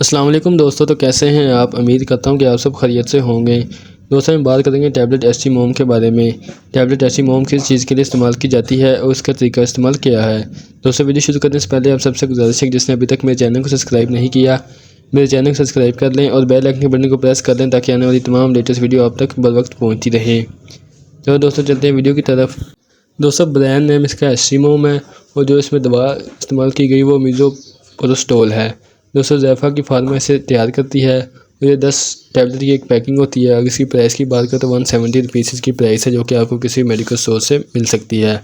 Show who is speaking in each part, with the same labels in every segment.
Speaker 1: अस्सलाम वालेकुम दोस्तों, तो कैसे हैं आप। उम्मीद करता हूं कि आप सब खैरियत से होंगे। दोस्तों हम बात करेंगे टैबलेट एस्टीमोम के बारे में। टैबलेट एस्टीमोम किस चीज़ के लिए इस्तेमाल की जाती है और उसका तरीका इस्तेमाल क्या है। दोस्तों वीडियो शुरू करने से पहले आप सबसे गुजारिश है कि जिसने अभी तक मेरे चैनल को सब्सक्राइब नहीं किया, मेरे चैनल को सब्सक्राइब कर लें और बेल आइकन के बटन को प्रेस कर लें ताकि आने वाली तमाम लेटेस्ट वीडियो आप तक बर वक्त पहुँचती रहे। तो दोस्तों चलते हैं वीडियो की तरफ। दोस्तों ब्रांड नेम इसका एस्टीमोम है और जो इसमें दवा इस्तेमाल की गई वो मीज़ोप्रोस्टोल है। दोस्तों ज़ैफ़ा की फार्मा इसे तैयार करती है और ये 10 टैबलेट की एक पैकिंग होती है। अगर इसकी प्राइस की बात करें तो 170 रुपीज़ की प्राइस है, जो कि आपको किसी मेडिकल स्टोर से मिल सकती है।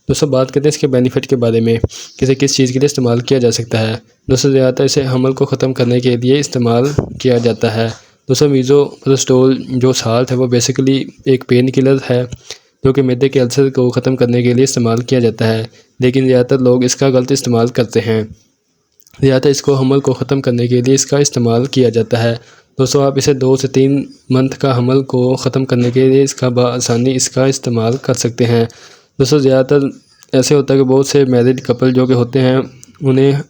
Speaker 1: दोस्तों बात करते हैं इसके बेनिफिट के बारे में, किसे किस चीज़ के लिए इस्तेमाल किया जा सकता है। दोस्तों ज़्यादातर इसे हमल को ख़त्म करने के लिए इस्तेमाल किया जाता है। दोस्तों मीज़ोप्रोस्टोल जो साल्ट है वो बेसिकली एक पेन किलर है जो कि मैदे के अल्सर को ख़त्म करने के लिए इस्तेमाल किया जाता है, लेकिन ज़्यादातर लोग इसका गलत इस्तेमाल करते हैं। ज़्यादातर इसको हमल को ख़त्म करने के लिए इसका इस्तेमाल किया जाता है। दोस्तों आप इसे 2 से 3 मंथ का हमल को ख़त्म करने के लिए इसका बआसानी इसका इस्तेमाल कर सकते हैं। दोस्तों ज़्यादातर ऐसे होता है कि बहुत से मैरिड कपल जो कि होते हैं उन्हें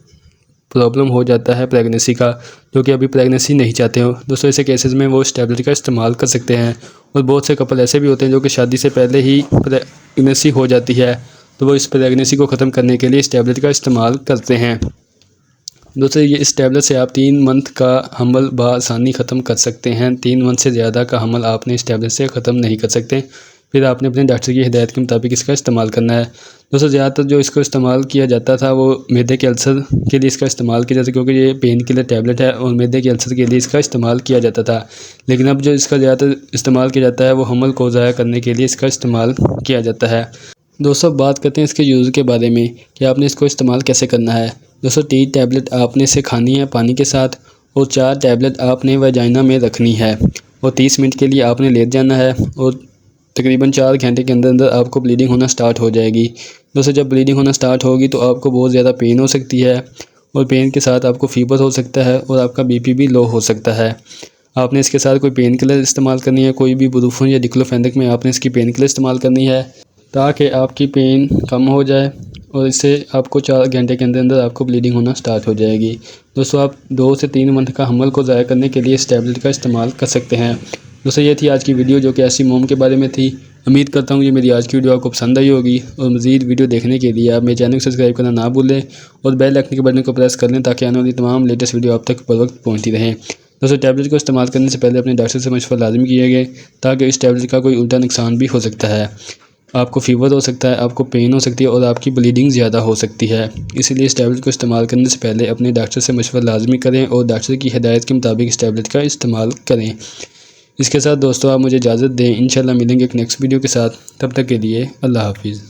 Speaker 1: प्रॉब्लम हो जाता है प्रेगनेंसी का, जो कि अभी प्रेगनेंसी नहीं चाहते हो। दोस्तों ऐसे केसेस में वो इस टैबलेट का इस्तेमाल कर सकते हैं। और बहुत से कपल ऐसे भी होते हैं जो कि शादी से पहले ही प्रेगनेंसी हो जाती है, तो वो इस प्रेगनेंसी को ख़त्म करने के लिए इस टैबलेट का इस्तेमाल करते हैं। दोस्तों ये इस टैबलेट से आप 3 मंथ का हमल बआसानी ख़त्म कर सकते हैं। 3 मंथ से ज़्यादा का हमल आपने इस टैबलेट से ख़त्म नहीं कर सकते, फिर आपने अपने डॉक्टर की हिदायत के मुताबिक इसका इस्तेमाल करना है। दोस्तों ज़्यादातर जो इसको इस्तेमाल किया जाता था वो मैदे के अल्सर के लिए इसका इस्तेमाल किया जाता था, क्योंकि ये पेन किलर टैबलेट है और मैदे के अल्सर के लिए इसका इस्तेमाल किया जाता था। लेकिन अब जो इसका ज़्यादातर इस्तेमाल किया जाता है वो हमल को ज़ाया करने के लिए इसका इस्तेमाल किया जाता है। दोस्तों बात करते हैं इसके यूज़ के बारे में कि आपने इसको इस्तेमाल कैसे करना है। दोस्तों 3 टैबलेट आपने इसे खानी है पानी के साथ और 4 टैबलेट आपने वजाइना में रखनी है और 30 मिनट के लिए आपने लेट जाना है और तकरीबन 4 घंटे के अंदर अंदर आपको ब्लीडिंग होना स्टार्ट हो जाएगी। दोस्तों जब ब्लीडिंग होना स्टार्ट होगी तो आपको बहुत ज़्यादा पेन हो सकती है और पेन के साथ आपको फीवर हो सकता है और आपका बीपी भी लो हो सकता है। आपने इसके साथ कोई पेन किलर इस्तेमाल करनी है, कोई भी इबुप्रोफेन या डिक्लोफेनेक में आपने इसकी पेन किलर इस्तेमाल करनी है ताकि आपकी पेन कम हो जाए और इससे आपको 4 घंटे के अंदर अंदर आपको ब्लीडिंग होना स्टार्ट हो जाएगी। दोस्तों आप 2 से 3 मंथ का हमल को ज़ाया करने के लिए इस टैबलेट का इस्तेमाल कर सकते हैं। दोस्तों ये थी आज की वीडियो जो कि एस्टीमोम के बारे में थी। उम्मीद करता हूँ ये मेरी आज की वीडियो आपको पसंद आई होगी और मज़ीद वीडियो देखने के लिए आप मेरे चैनल को सब्सक्राइब करना ना भूलें और बेल आइकन के बटन को प्रेस कर लें ताकि आने वाली तमाम लेटेस्ट वीडियो आप तक बर वक्त पहुँचती रहें। दोस्तों टैबलेट को इस्तेमाल करने से पहले अपने डॉक्टर से मशवरा लाजमी कीजिए ताकि इस टैबलेट का कोई उल्टा नुकसान भी हो सकता है। आपको फ़ीवर हो सकता है, आपको पेन हो सकती है और आपकी ब्लीडिंग ज़्यादा हो सकती है। इसीलिए इस टैबलेट को इस्तेमाल करने से पहले अपने डॉक्टर से मशवरा लाजमी करें और डॉक्टर की हिदायत के मुताबिक इस टैबलेट का इस्तेमाल करें। इसके साथ दोस्तों आप मुझे इजाज़त दें। इंशाल्लाह मिलेंगे एक नेक्स्ट वीडियो के साथ। तब तक के लिए अल्लाह हाफिज़।